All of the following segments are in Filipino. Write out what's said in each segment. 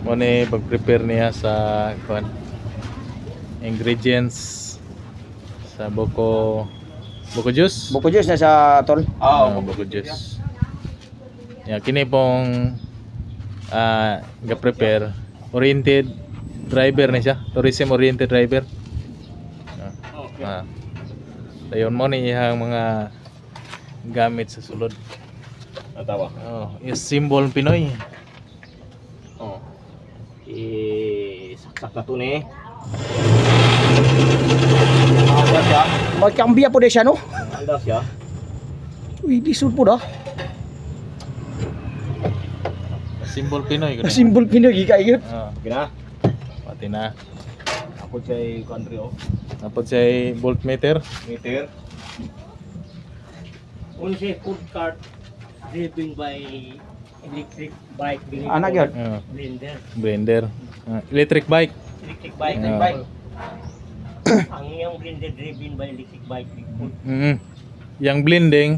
Muna pag-prepare niya sa ingredients sa buko juice. Buko juice na sa tol. Buko juice. Yeah, kini pong ga-prepare oriented driver na siya, tourism oriented driver. Dayon mo ni iyang mga gamit sa sulod. Natawa. Is symbol Pinoy. Saksak na to ni. Magkambia po din siya no. Anda siya. Uy, disod po da. Symbol Pinoy. Simbol Pinoy gikay. Kina. Pati na. Ako siya country Tapos siya voltmeter. meter. Only food cart driven by electric bike. Anak yun. Blender. Electric bike. Electric bike. Ang yung blender driven by electric bike. Yang blending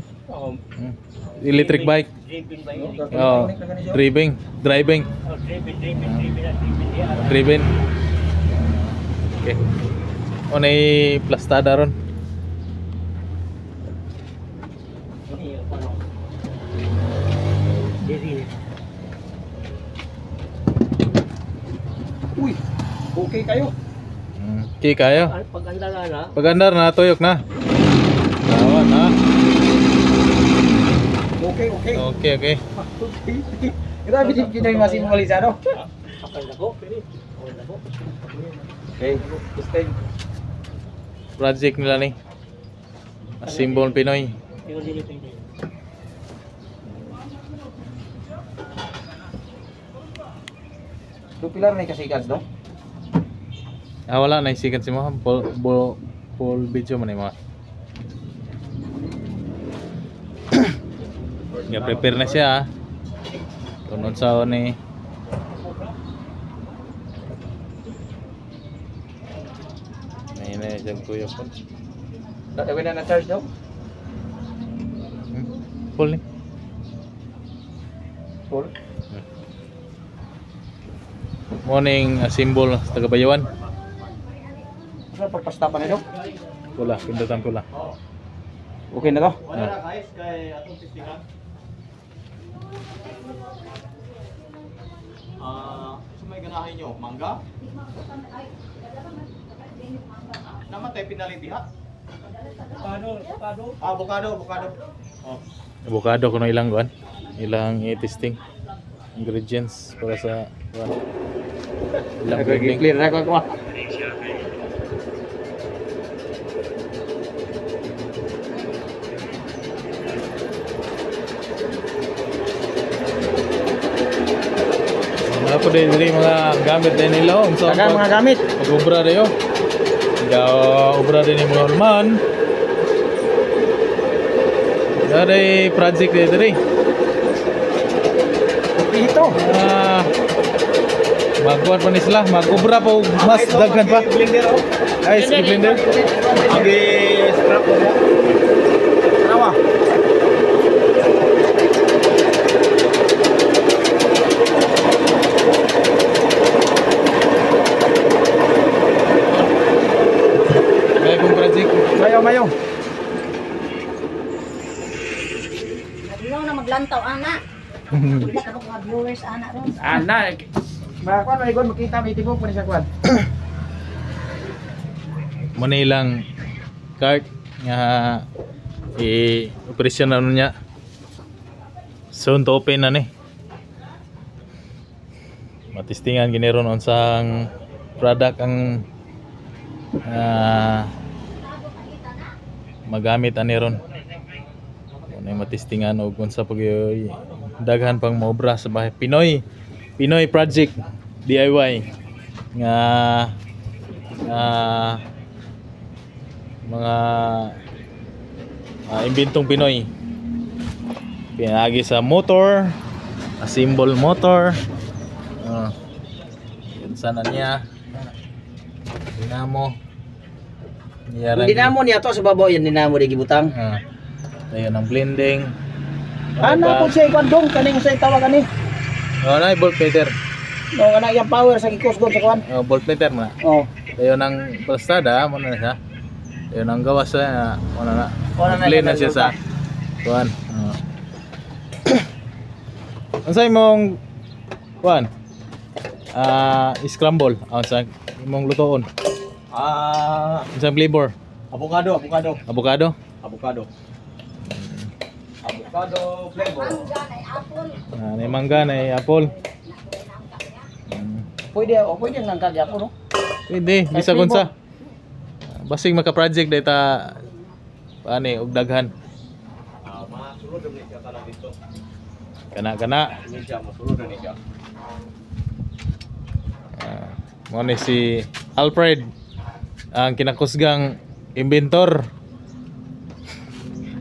electric bike. Driven by electric Driving. driven. Okay. Nay plastada ron. Uy, okay kayo. Okay kayo. Pagandar na tuyok na. Tawa na. Okay. Okay. Grabe din Pinoy masih Malisano. Okay, stay. Project nila ni. Symbol Pinoy. Tu pilar na kasikas do. Wala na isikan si mo. Full video man mo. Nga prepare na siya. Tunod sa ni. May dyan kuya po. Dawin na charge do. Full ni. Full. Morning symbol sa Tagabayawan. Sa pagpastapan na do. Pula, pindutan pula. Okay na to. Guys, kay atong testigan. Sa may ganahin nyo, mangga? Naman tayo pinalit diha? Avocado. Avocado kuno ilang kuan. Ilang i-testing ingredients para sa kuan. Ilang blending. Clear na ko. Ako din mga gamit din nila unsa Dagang mga gamit. pag-ubra dayo. Ubra din yung mga orman. Dari project dito. Ito. Magkuhan pa ni sila, mag-ubra pa mas daghan pa. Blender Ay, si blender. Agi scrap mo. Rawa. Kaya kung project. Mayo. Ilaw na maglantaw, anak. Wala ka mga viewers, anak ron. Anak. Mga kwan, may gon makita may tibok pa ni sa kwan. Muna ilang cart nga i-operasyon na niya. Soon to open na ni. Matistingan giniron unsang product ang magamit ani ron. Muna matistingan og unsa pag daghan pang maobra sa bahay. Pinoy project DIY nga mga imbentong Pinoy. Pinagi sa motor, symbol motor. Yun sana niya. Dinamo. Dinamo niya to sa babaw yan dinamo di gibutang. Ayun ang blending. Ana ko siya ikwan dong kaning sa tawa kani. Na voltmeter. No kana yang power sa gikusgon sa kuan. Voltmeter na. Oh. Dayon ang plastada mo na siya. Dayon ang gawas sa mo na. Wala na Play na siya sa kuan. Unsay imong kuan? Scramble ang sa imong lutoon. Unsang flavor? Avocado. Avocado. Avocado flavor. Mangga na apple. May mangga, may apple. Pwede nang kagya ko no. Pwede, bisa kun sa. Basig maka-project data paani og daghan. Masulod ni siya kana dito. Kana. Ni siya masulod ni siya. Mo ni si Alfred ang kinakusgang inventor.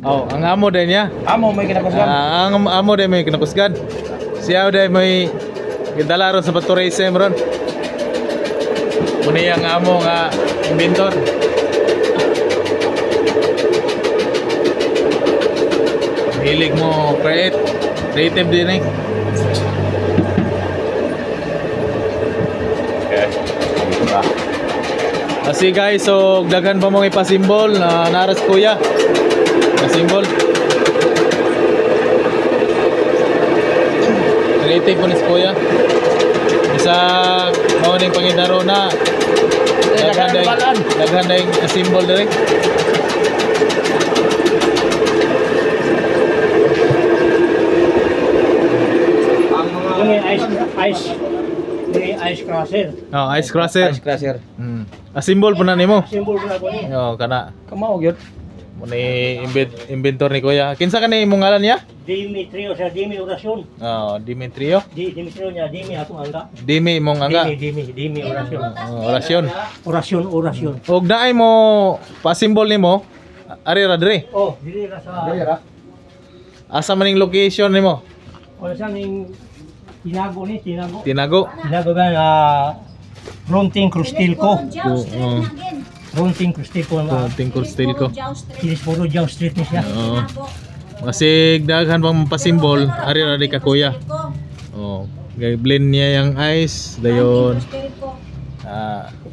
Ang amo din niya. Amo may kinakusgan. Ang amo din may kinakusgan. Siya din may gidala ron sa tourism ron. Muna ang amo nga inventor. Hilig mo creative din eh. Kasi guys, so daghan pa mong ipasimbol na naras kuya. Na simbol. Creative po ni kuya. Isa mauning pangidaro na daghan na yung simbol direct. Ice crusher. Ice crusher. Ice crusher. Simbol po na nimo. Symbol na ko ni. Kana. Kamao gyud. Mo ni inventor ni kuya. Kinsa ka ni imong ngalan niya? Dimitrio sa Dimi orasyon. Dimitrio. Dimitrio niya Dimi atong angga. Dimi imong angga. Dimi orasyon. Orasyon. Orasyon. Og naay mo pa-simbol nimo. Ari ra dire. Dili ra sa Asa man ning location nimo? o sa ning tinago. Tinago. Tinago ba Ronting Crustilco. Ronting Crustilco na. Tingkol style ko. Kilis puro Jaw Street ni siya. Oo. Kasi daghan pang pa-simbol. Ari ra di ka kuya. Blend niya yung ice dayon.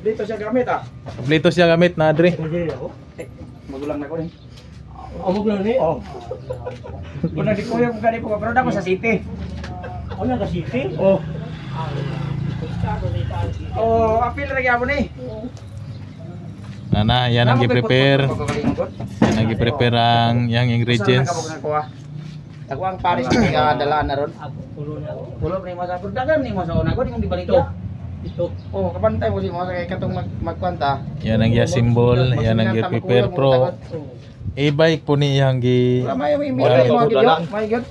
Dito siya gamit Kompleto siya gamit na adre. Dili ako. Magulang na ko ni. Amog na ni. Kuna di ko yung gani ko pero dako sa city. Ano ka city? Apil ra gyapon ni. Nana, yan ang i-prepare. Yan ang i-prepare ang yang ingredients. Ako ang Paris nga dalaan na ron. Tulo na ako. Kulo ni mo sa dagan ni mo sa una ko di mo di balito. Ito. Kapantay mo si mo sa kay katong magkwanta. Yan ang symbol, yan ang i-prepare pro. E-bike po niyang gi. May mo gid. May gid.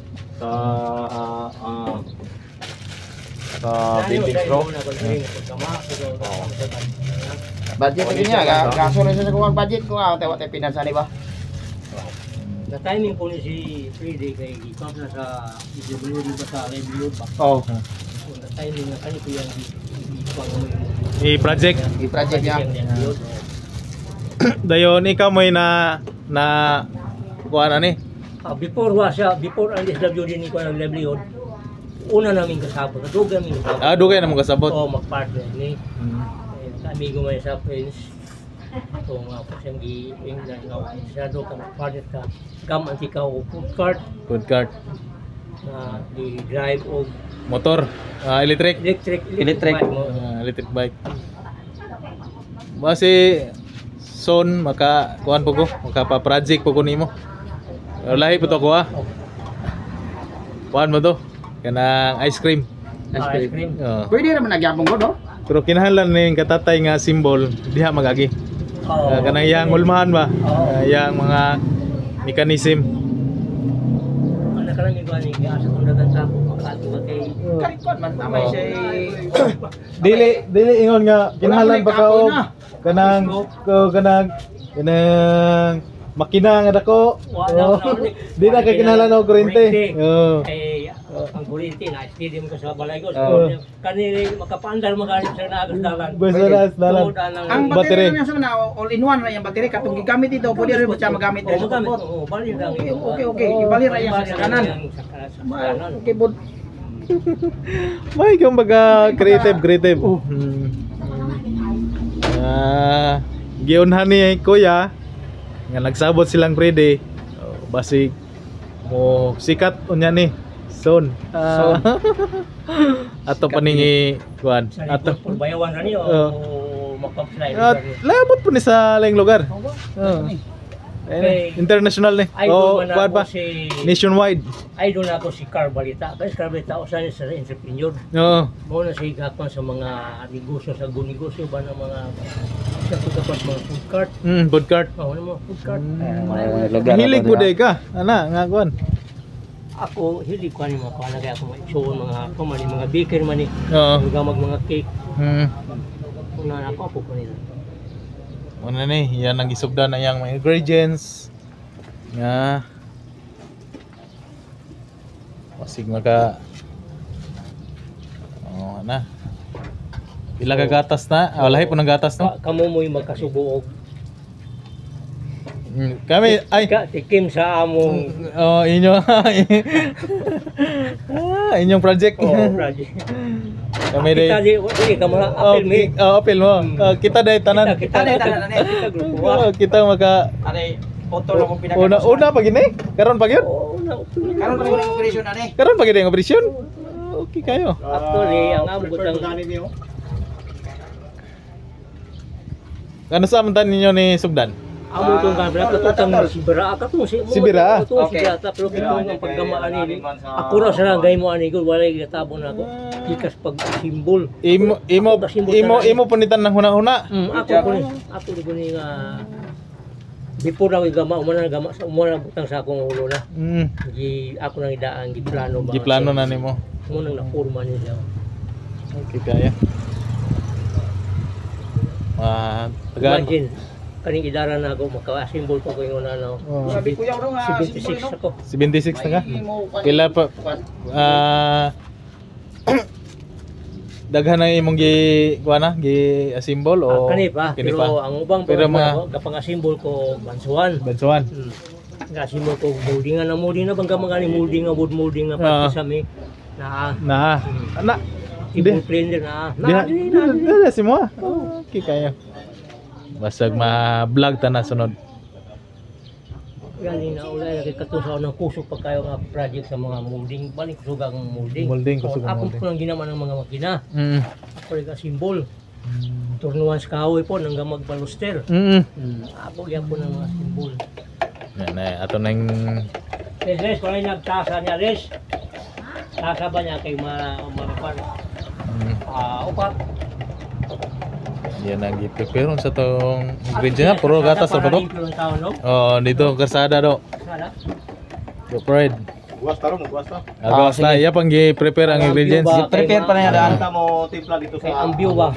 Sa building pro. Budget lagi niya, kaso rin sa kuwang budget ko tayo tayo pinansa ni ba? Na timing po ni si Friday kay ipap na sa IW ba sa livelihood ba? Na timing na kani ko yan I-project. I-project niya. Dayon ikaw mo na kuha na ni. Before ang SWD ni ko ang livelihood, una namin kasabot. Duga namin kasabot. Dugay na mo kasabot. Mag-partner ni. Amigo may sa friends. Ito nga po siyang i-inglan nga. Masyado ka mag-partner ka. Gaman si ka o food cart. Food cart. Na di-drive o Motor. Electric. Electric. Electric bike. Basi son kuan po ko. Maka-project po ko nimo. Lahi po to ko Kuan mo to. Kanang ice cream. ice cream. Pwede naman nagyapon ko, no? Pero kinahanglan ning katatay nga simbol diha magagi. Kanang yang ulmahan ba? Yang mga mechanism. Ano ka lang yung galing asa kung dagan sa ako makati ba kay Karikon man tamay siya. Dili ingon nga kinahanglan pa ka og kanang makina nga dako. Di na kay kinahanglan og kuryente. Ang kuryente na stadium ko sa Balaygos. Kanili makapaandar magaling sa nagas dalan. Basta dalan. Ang battery niya sa all in one ra yung battery katong gigamit dito pwede rin mo siya magamit Oo, sa magamit. support. Oo, bali lang. Okay. Ibalik ra yan sa kanan. Sa kanan. Okay, bud. May kang baga creative. Giunhan ni kuya nga nagsabot silang prede. Basig mo sikat unya ni soon. Ato paningi kuan. Ato Ato bayawan na niyo o mag-comply. labot po ni sa laing lugar. International ni. Idol man kuan ako pa. si Nationwide. idol na ako si Carl Balita. Kasi Carl Balita usan sa entrepreneur. Oo. Mo na siya gakon sa mga negosyo sa negosyo ba ng mga sa pagkapas mga food cart. Food cart. Ano mga food cart. Hilig po day ka. Ana nga kuan. Ako hilig ko ani mga kuan kaya ako show mga baker man ni. Oo. Gamag mga cake. Mm. Ako po nila. Ano ni, yan ang isugdan na yang mga ingredients. Nga. Pasig maka. Oh, na. Pila ka gatas na? Lahi po ng gatas no? Kamo mo'y magkasubuog. Kami ay Tikim sa among inyo. Inyong project. project. Kami Kita day. di ka mga apel mi. Apel mo. Kita day tanan. Kita grupo. Kita maka Ate, photo lang ko pinaka. una pa gini. Karon pa gyud. Karon pa ko ng operation ani. Karon pa gini ang operasyon. Okay kayo. Actually, ang amo gutang Ano sa man ninyo ni Sugdan? amo tong kamera katutang sibira ka to si Sibira? Sibira pero kito ang paggamaan ni. Ako ra sa gay mo ani ko walay gatabo na ako. Gikas pag simbol. Imo punitan ng huna-huna. Ako ni nga before na gama umana butang sa akong ulo na. Gi ako nang idaan giplano ba. Giplano na nimo. Mo nang napurma niya. Okay kaya. Tagaan. Imagine kaning idara na ako maka-symbol ko yung ano. Sabi ko yaw nga 76 ako. 76 na ka. Pila pa daghan na imong gi kuana gi symbol o Kani pa, pero ang ubang pero mga kapang symbol ko bansuan. bansuan. Nga symbol ko molding na bangga mga ni molding nga wood molding nga pati sa mi na table blender na si mo. Okay kaya. Basag ma-vlog ta na sunod. Gani na ulay kay katusaw ng kusog pa kayo nga project sa mga molding balik kusog ang molding. Kusog ang Ako molding. po nang ginaman ng mga makina. Ako rin ka symbol. Turnuan sa kahoy po nang gamag baluster. Ako yan po ng mga symbol. Yan ato nang Les, kung ay nagtasa niya, Les. Tasa ba niya kay mga upat? yan ang gi-prepare sa tong ingredient puro gatas sa to. No? Oh, dito kasada do. Sada? Go pride. Buwas taro mo, buwas ta. Agawas na iya pang gi-prepare ang ingredients. Prepare pa na yan daan. Anta mo timpla dito Kay sa ang view ba?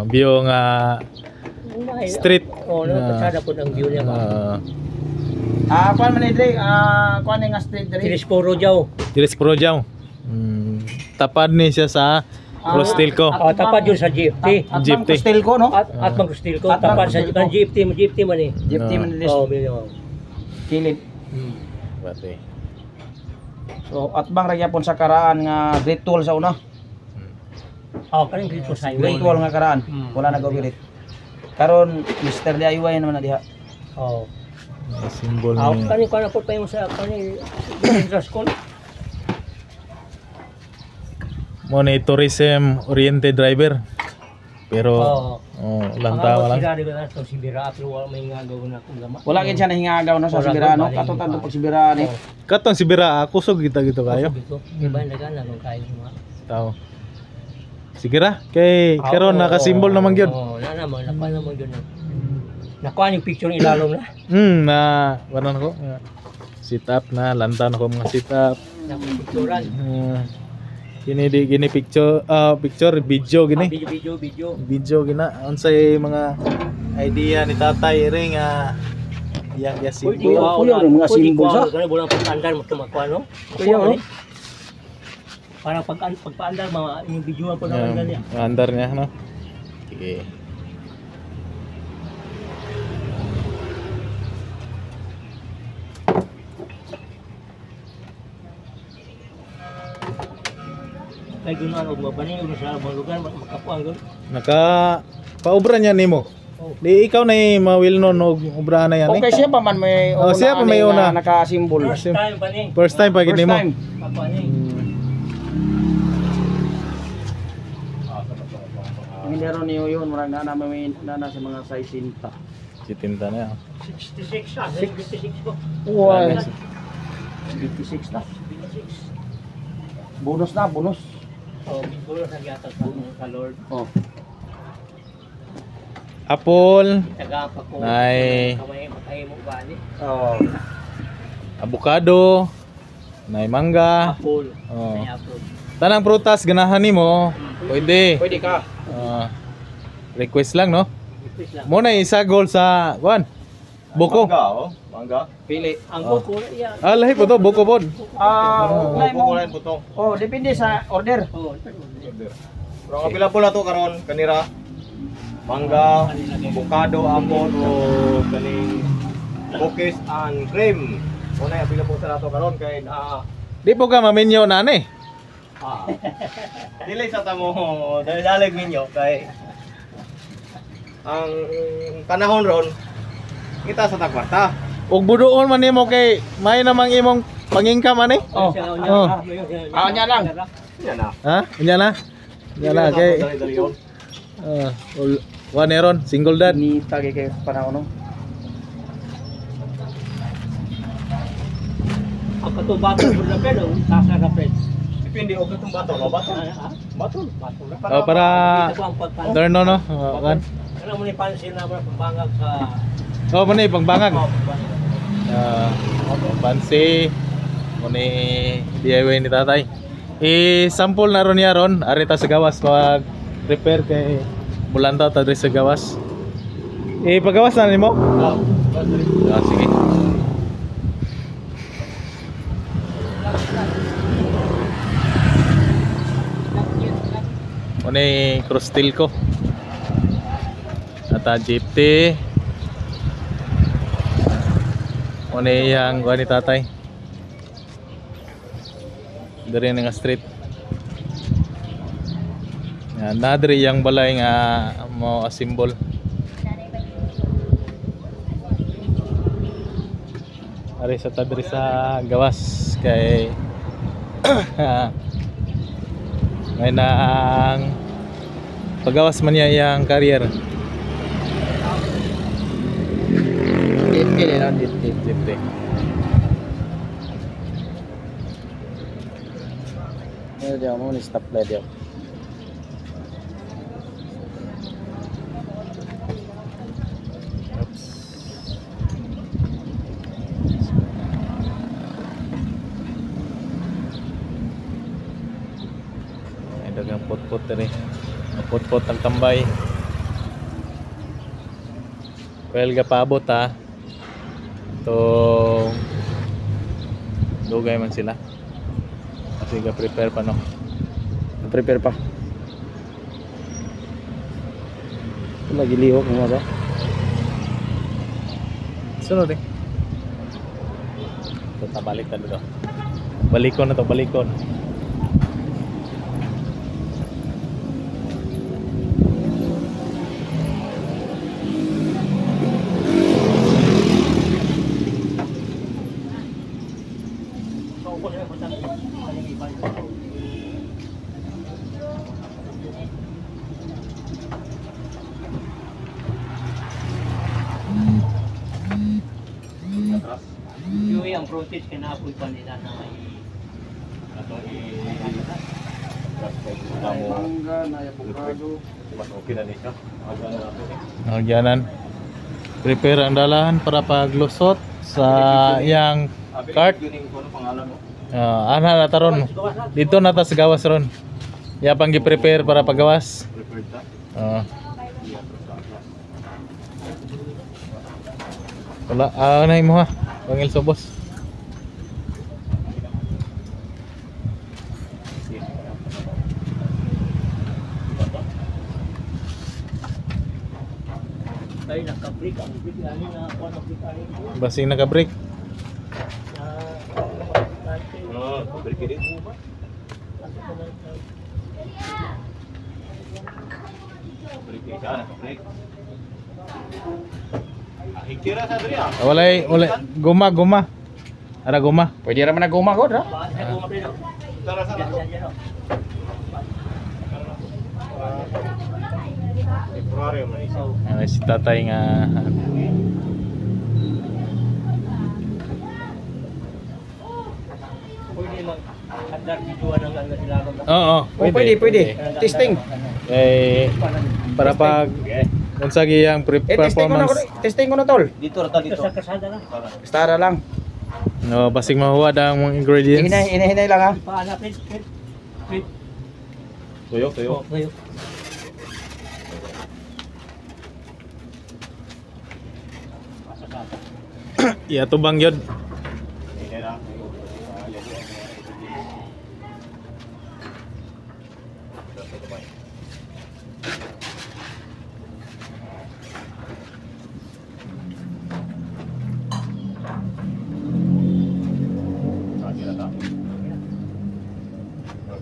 Bio nga street. Oo, kasada po ang view niya ba? Kuan man dre, kuan nga street dre. Tilisporo jaw. Diris Projaw. Tapad ni siya sa Rostilco. Tapad yun sa GFT. At Jeep Jeep Hostel ko no. At mang Rostilco. At Tapad sa Rostilco. GFT man eh. Jeep team man Oo, list. bilyo. Kilid. Bate. So at bang ragyapon sa karaan nga great tool sa una. Oh, kaning dito sa Great tool nga karaan. Wala na gobirit. Karon Mr. DIY naman na diha. Oh. Symbol ni Kaning kana po pa yung sa kaning interest call. mo ni tourism oriented driver. Pero lantaw lang. Sira na sa Sibira pero wala may nga gawon na kung gama. Wala gid siya nahingagaw na sa Wala Sibirano. gid, Katutan to pag Sibirano ni. Katong si Bira kusog kita gito kayo. Dito. Iba na gana kung kayo mga. Tao. Sige ra kay karon naka-symbol naman gyud. Oo, na naman gyud. Nakuha yung picture ng ilalom na. Na wala ko. Sit up na lantaw na ko mga sit up. Nakapicturean. Gini picture video gini. Video. Gina unsay mga idea ni tatay ring yang Kuya, symbol. mga symbol sa. Kaya bulang pagpaandar mo tumakwa no. Kuya, no? Para pagpaandar mga yung video po na niya. Andar niya no. Sige. Kay gunan og mabaning og sa mga lugar makapuan gud. Naka paubra niya nimo. Oh. Di ikaw na mawil no og obra na yan Okay, siya pa man may Oh, siya pa may una. Naka-symbol. First time pa ni. First time pa gid First nimo. time. Kapuan ni. Hindi ron niyo yun, marang may nana sa mga size sinta. Sitinta na yan. 66 ah, 66 ko. Wow. 56 na. 56. Bonus na, bonus. Oh, siguro sa gihatag sa Lord. Oh. Apple, Taga pa ko. Nay. Kamay makahimo bali. Oh. avocado, nay mangga. Apple. Oh. May apple. Tanang prutas ganahan nimo. Pwede. Pwede ka. Request lang no. Ipis lang. Mo na isa goal sa kuan. Buko. Mangga, oh. Mangga. Pili. Ang buko iya. Lahi po to, buko pod. Nay mo. Bukulan po to. Oh, depende sa order. Oh, Pero ang pila po na to karon kanira. Mangga, avocado, apple o kaning cookies and cream. Una yung pila po sa nato karon kay Di po ka maminyo na ani. dili sa tamo dalig ninyo kay ang panahon ron kita sa tagwarta. Ug buduon man nimo kay may namang imong pangingkam ani. Oh. Oh. Nya lang. Yan na. Ha? Nya na. Nya na kay Dali yun. one eron single dad. Ni tagi kay panahon no. Ang katubato po na pero tasa ka friend. Depende og itong bato, no bato. Bato, bato. Oh, para Ito ang pagpan. turn no no. Kan. Ano mo ni pansin na ba pambangag sa Oh, man ni pangbangag. pambangag. Pansi mo ni DIY ni tatay. I-sample na ron niya ron. Arita sa gawas pag prepare kay bulanta ta diri sa gawas. Pagawas na nimo? Sige. Ano yung cross steel ko at jeepty ano yung kuha ni tatay dari nga street yan, nadiri yung balay nga mo asimbol ari sa tadri sa gawas kay may naang pagawas man niya yung career. Dipti na dipti. Dipti. Dia mo ni stop light dia. Oops. Ay dagang pot-pot rin. Pot-pot ang tambay. Well, gapabot ha. Itong dugay man sila. Kasi ga-prepare pa no. Prepare pa. Lagi lihok mo ba? Sunod eh. Ito, tabalik na dito. Balikon na to, balikon. Yung ang frontage kay naapoy pa nila na may Mangga na avocado. Mas okay na niya. Aga na nato ni. Nagyanan. Prepare ang dalahan para paglusot sa yang cart. Yun yung ano pangalan mo. Ana na taron. Dito na ta sa gawas ron. Ya pang gi-prepare para pagawas. Prepared ta. Wala, anay mo ha. Pangil sobos. ay naka-break ang break ani na ako na-break ani. Basing naka-break. Prepared din mo ba? Isa na break. Hikira sa diri ah. Walay guma. Ara guma. Pwede ra man na guma god, ha? Tara sa to. Temporary man isa. Ano si tatay nga Pwede mag-adlar videoan ng ano sila. Oo, Pwede. Testing. Eh para pag unsagi ang performance. Testing ko na tol. Dito ra ta Dito dito. sa kasada lang. Stara lang. No, basig mahuwad ang mga ingredients. Hinay lang ha. Paana, Fred. Tuyok. Oh, kayo. Ya tubang yun. Hikira.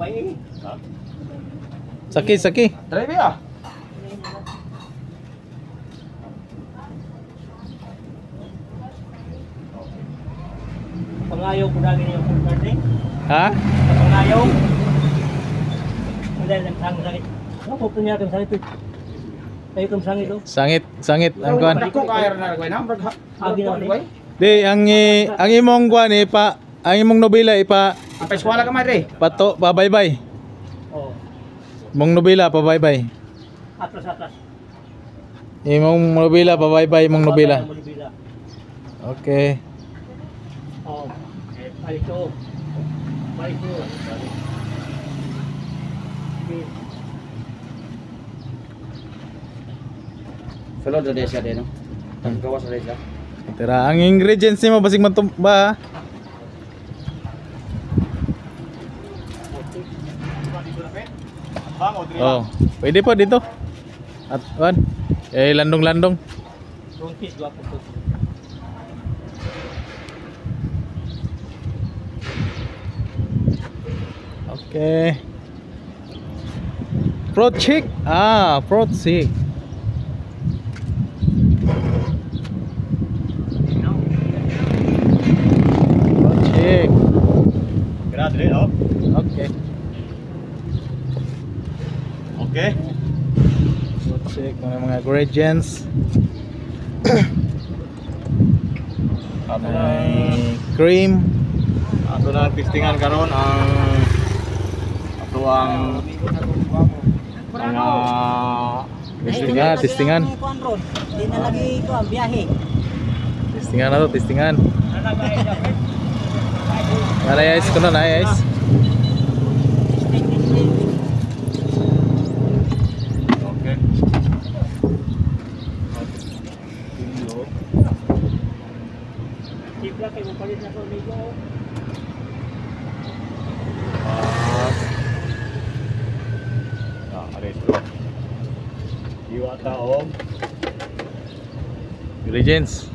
Bay. Saki. Try ba? Pangayaw ko dali yung recording. Ha? Pangayaw. Hindi lang sakit. Ako punya kan sakit. Kayo kung sangit do. Sangit ang kuan. Ko kaya na ko na. Agi na ni. Di ang imong kuan ang imong nobela ipa Ang peswala ka man re. pato pa bye-bye. Oh. Mong nobela pa bye-bye. Atras. Imong nobela pa bye-bye imong nobela. Nobela. Okay. Oh. Balik ko. Sulod na siya din no. Ang gawas na siya. Tira ang ingredients nimo basig matumba. Bang o diri. Oh, pwede po dito. At kuan. Landong-landong. Runtis dua po. Okay. Fruit chick. Fruit chick. Fruit chick. Kira diri oh. Okay. Okay. Fruit chick mga ingredients. May cream. Ato na testingan karon ang Testingan. Di na lagi ito ang biyahe. Testingan na to, testingan. Ano guys, kuno na guys. Okay. Tipla kayo palit na to medyo. Iwata og Ingredients.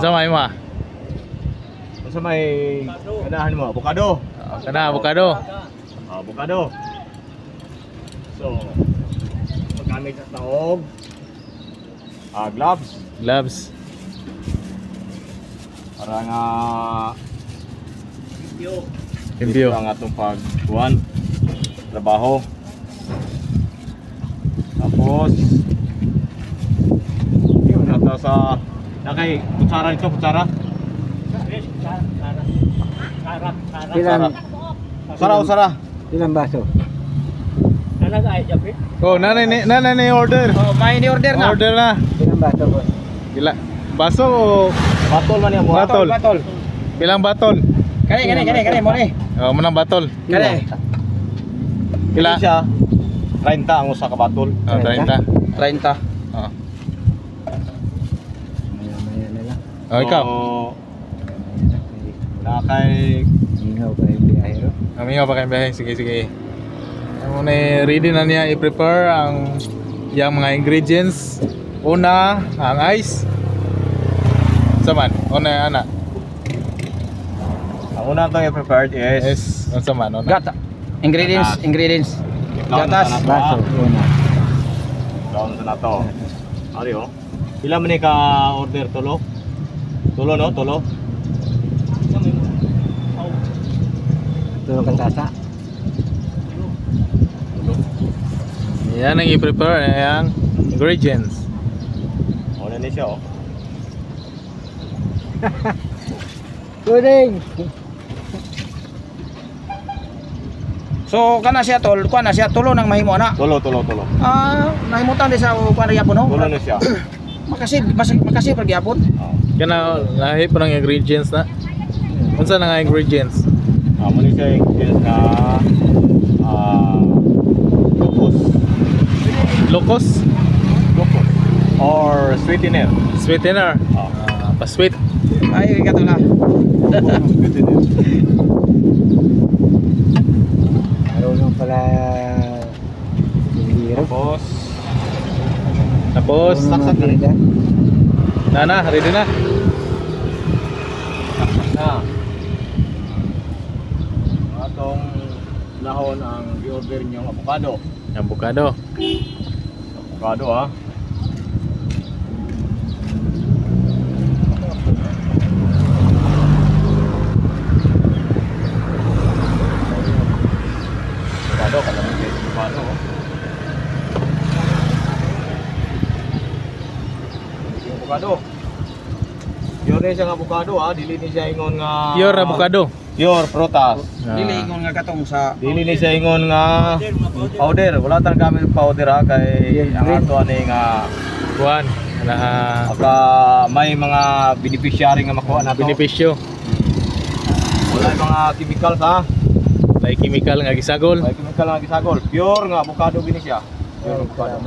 Sama mo. Sa may kanahan mo, avocado. Kana avocado. Avocado. So, magamit sa taog. Gloves Gloves. para nga Limpyo. ang atong pagkuhan trabaho. Tapos yun nata sa nakay kutsara nito, kutsara. Usara. Ilang baso? Nalagay jape. Oh, nanay order. Oh, may ni order na. Order na. Ilang baso po? Gila. Baso o Batol man yan, buhat. Batol. Pilang batol? Kani mo ni. Oh, manang batol. Kani. Pila? Siya 30 ang usa ka batol. Oh, 30. 30. Oh. Maya nila. Oh, ikaw. Nakay Ingaw pa yung biyahero. Kami nga pa kayo biyahe. Sige. Muna ready na niya i-prepare ang yung mga ingredients. Una, ang ice. Saman, una ana. ang una tong i-prepared is Yes, saman, una. Gata. Ingredients. Gatas. Gatas. Baso. Daon sa nato. Ari oh. Pila man ni ka order tulo? Tulo no, tulo. Tulo kang tasa. Yan ang i-prepare ang ingredients. Una ni siya oh. Tuling. So kana siya tol, kuan na siya tulo nang mahimo na. Tulo. Nahimutan di sa kuan ya no. Tulo na siya. Makasih pag yapon. Oh. Kana lahi pa ng ingredients na. Unsa na nga ingredients? Mo ni siya yung na locos. Locos, Locos or sweetener. sweetener, Oh. pa-sweet. Ay kato na. Sweetener. Marunong pala. Tapos Tapos, saksak na rin. ready na. Na. Atong lahon ang i-order niyong avocado. Avocado. Avocado ah. Avocado, kalamig yung avocado oh. Yung avocado. Pure na siyang avocado ah, dili ni siya ingon nga Pure avocado. Pure prutas. Dili ingon nga katong sa Dili ni siya ingon nga powder. Wala tang gamit powder ha kay ang ato ani nga Kuan, na aka may mga beneficiary nga makuha nato. benepisyo. Wala yung mga chemicals ha. May chemical nga gisagol. May chemical nga gisagol. Pure nga avocado gini siya. Pure avocado.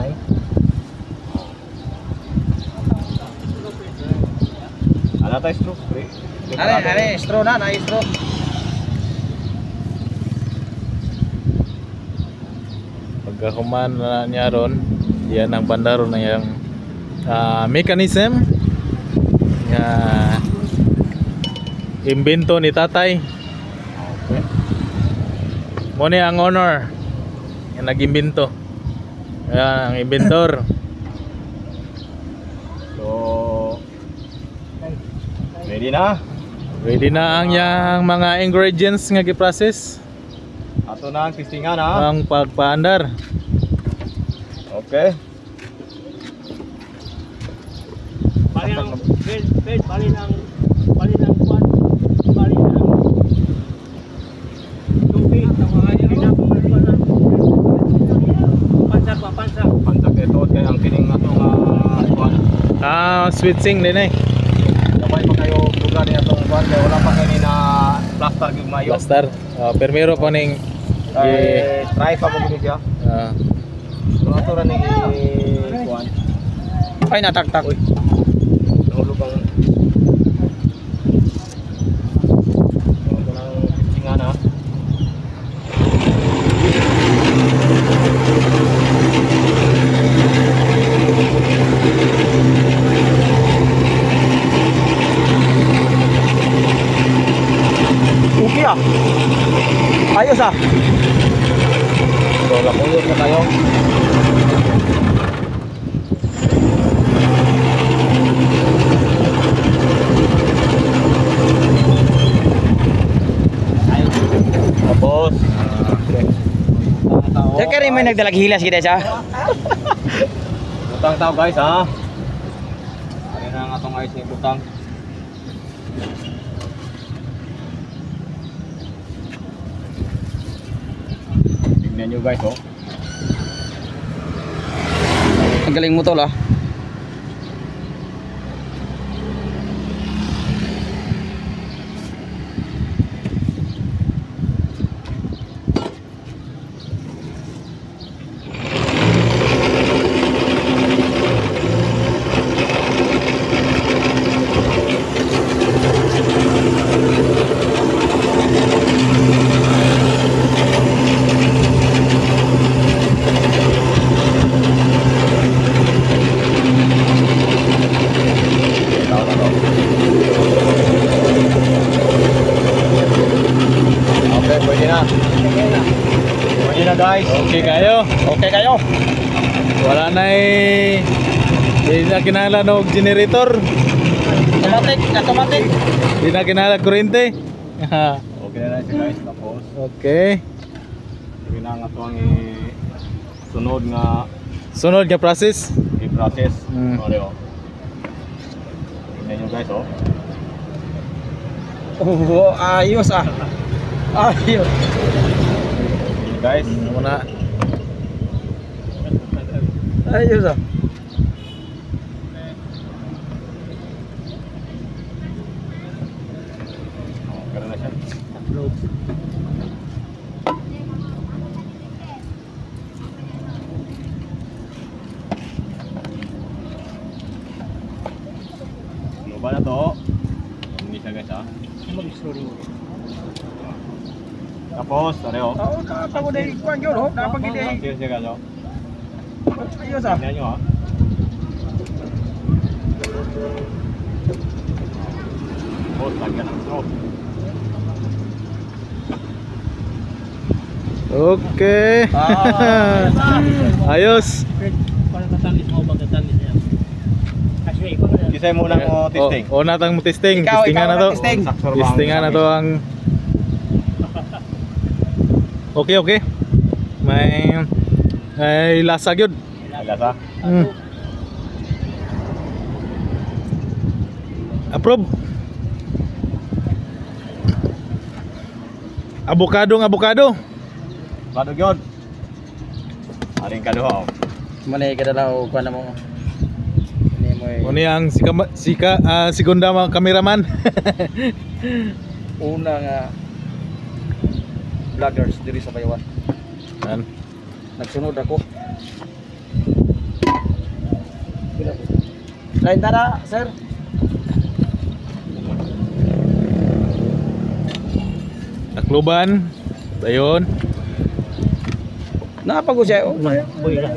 Ana tayo straw, pre. straw na straw. Pagkahuman na niya ron, yan ang bandaro na yung mechanism nga imbento ni tatay. Okay. Mo ni ang owner yang nag-imbento. Yan ang inventor. So ready na. Ready na ang yang mga ingredients nga gi-process Ato na ang testingan ha. ang pagpaandar. Okay. Bali ng bed, bali ng kwan, bali ng tubig, pansak. Pantak ito kay ang kining ato nga kuan. Switching din eh. Dabay pa kayo lugar niya itong kuhan kaya wala pa kayo na plaster yung mayo. Plaster. Permero pa ning Try pa mo gini siya. So ato ra ning kuhan. Ay nataktak. Nahulog ang ito nang pitsingan ha. Okay ah. Ayos ah. So lapuyot na tayo. Tapos Sa kani may nagdalag hilas kita siya. butang tao guys ha. Ano na ang atong ice ni butang. Tignan nyo guys oh. Ang galing mo tol ah. Okay, pwede na. Pwede na guys. Okay kayo. Okay kayo. Wala na di na kinala no generator. Automatic. Di na kinala kuryente. Okay na siya guys. Tapos, Okay. sige na nga ito ang Sunod nga process. i-process. Mm. Oreo. Tingnan nyo guys, oh. Oh, ayos ah. Ayos. Tingnan guys. Muna. Ayos ah. Oh, ganun na siya. Upload. Ano ba na to? Hindi siya guys, ah. Mag-story. Tapos, Oreo. Oo, napagod ay kuan gyud, oh. Napagid ay. Cheers siya guys, oh. Ayos ah. Tingnan nyo, ah. Tapos, lagyan ng straw. Okay. Ayos. Parang katamis mo, magkatamis niya. Kasi ikaw na. Kisay muna mo testing. O natang mo testing. Ikaw, Testingan na to. testing. Saksor ba ang Testingan na to ang Okay, okay. May lasa gyud. Lasa? Approve. Avocado. Kadog yun. Aring kaduha, oh. Manay ka daw kuan na mo. Ini mo. Uni ang segunda mga cameraman. Una nga vloggers diri sa Bayawan. Yan. Nagsunod ako. Lain tara, sir. Takluban. Dayon. Napagod siya. Oh, Boy na.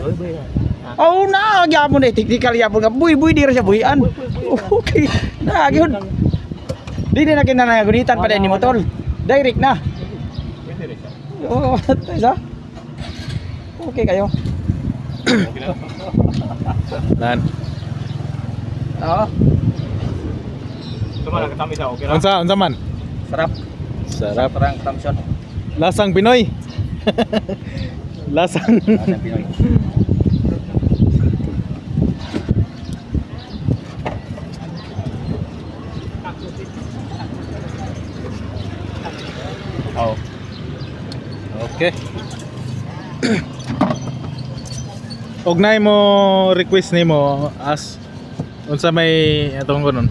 oh na, gyapon eh. Technical gyapon nga. Buy diri siya buyan. Okay. Na, gyud. Di na kinanagunitan pa din ni motor. Direct na. Pwede rin siya. Oh, isa. Okay kayo. Okay na. Lan. Oo. Ito man, nakatamis siya. Okay na. Unsa man? Sarap. Sarap. Parang tamson. Lasang Pinoy. Lasang. Lasang Pinoy. Oh. Okay. Ugnay mo request nimo as unsa may atong kunon.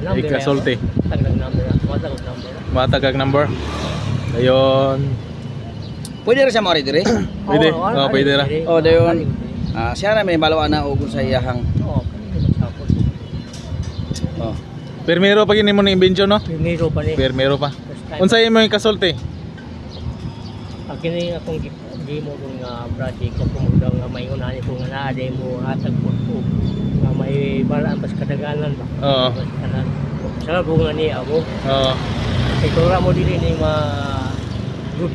Ikasulti. Tagdag number. Matagag number. Matagag number. Dayon. Pwede rin siya mawari diri. Pwede. Oh, pwede ra. Oh, dayon. Siya na may balawa na og sa iyahang. Oo, kanina magsapot. Oh. Permero pa gini mo ni imbensyon no? Primero pa ni. Permero pa. First time. Unsa imong ikasulti? Kini akong di mo kung project ko kung daw nga may unani ko nga naa day mo hatag po ko nga may balaan pas kadaganan ba. Oo. Kanan. Sa bunga ni ako. Oo. Kay tura mo dili ni good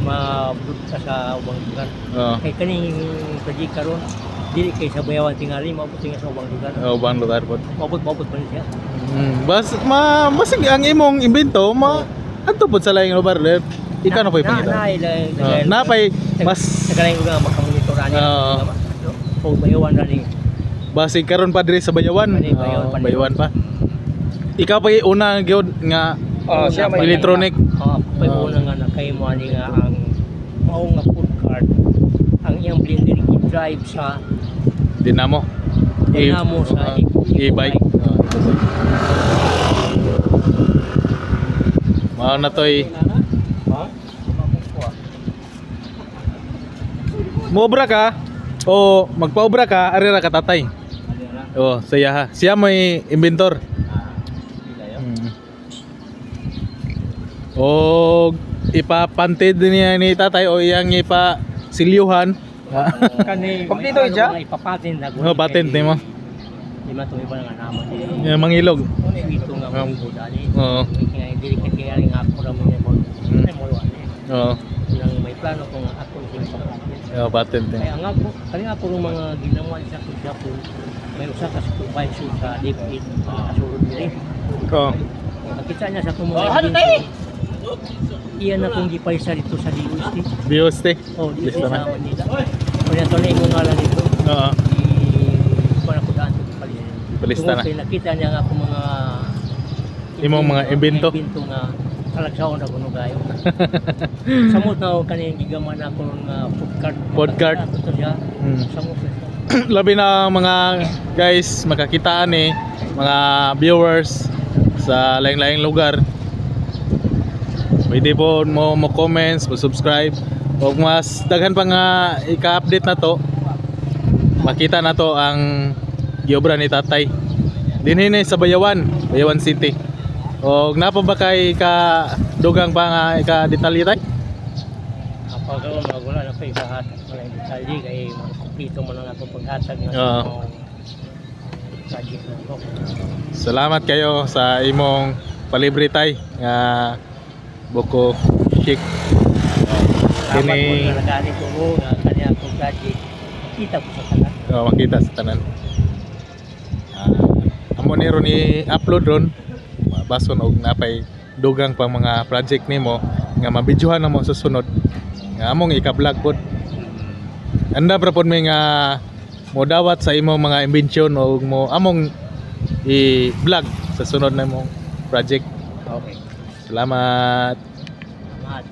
ka sa ubang lugar. Oo. Kay kaning project karon dili kay sa Bayawan tingali maabot nga sa ubang lugar. Oh, bang lugar po. Maabot pa ni siya. Basig ang imong imbento adto pod sa laing lugar deh. Ikaw na po ipangita. Napay mas nagalain ko nga makamonitor ani. Oo. O Bayawan rani. basig karon pa diri sa Bayawan. Bayawan pa. Ikaw pa una gyud nga Siya may electronic. Pay una nga nakay mo ani nga ang mao nga food cart ang iyang blender i-drive sa Dinamo. Dinamo sa e-bike. Mao na toy. Moobra ka o magpaobra ka ari ra ka tatay. Oh, saya ha. Siya may inventor. O ipapantid niya ni tatay o iyang ipa silyuhan. kani Kompleto siya? ipapatent na Oh, patent nimo. di man to iba nga naman Yung mangilog. ito nga mo dali Oo. kaya dili ka tingali nga ako ra mo ni mo mo ani Oo. lang may plano ko nga ako sila sa patent. Patent eh. Kaya nga po, kaya po ng mga ginawa sa Japon, may usa ka supervisor sa DepEd kasulod nila. Oo. Nakita niya sa kung mga iyan na kung gipalisa dito sa DOST. BOST. Oh, dito Lista na. sa Manila. Kaya ito na yung ngalan dito. Oo. Para ko daan ito palisa. Palista na. Kaya nakita niya nga kung mga Imong mga imbento. Imbento nga talagsaon ako no gayo. Samot na ako kanina gigaman ako ng food cart. Food cart. Ito siya. Mm. Samot na. Labi na mga guys makakitaan eh, mga viewers sa laing-laing lugar. Pwede po mo comments, mo subscribe. O mas daghan pa nga ika-update na to. Makita na to ang giobra ni Tatay. Dinhin sa Bayawan, Bayawan City. O napa ba kay ka dugang pa nga ika-detalye tay? Kapag ako magula na pa isahatag wala yung detalye kay kumpleto mo lang ako paghatag ng Oo. project na ito. Salamat kayo sa imong palibre tay nga buko chick. Salamat po Kini na nagani ko mo nga kanya akong project. Kita ko sa tanan. makita sa tanan. Amo ni ron i-upload ron. Bason og napay dugang pang mga project nimo nga mabidyohan na mo sa sunod. Nga among ika-vlog pod. Anda pra pod may nga mo dawat sa imong mga imbensyon o mo among i-vlog sa sunod na imong project. Okay. Salamat.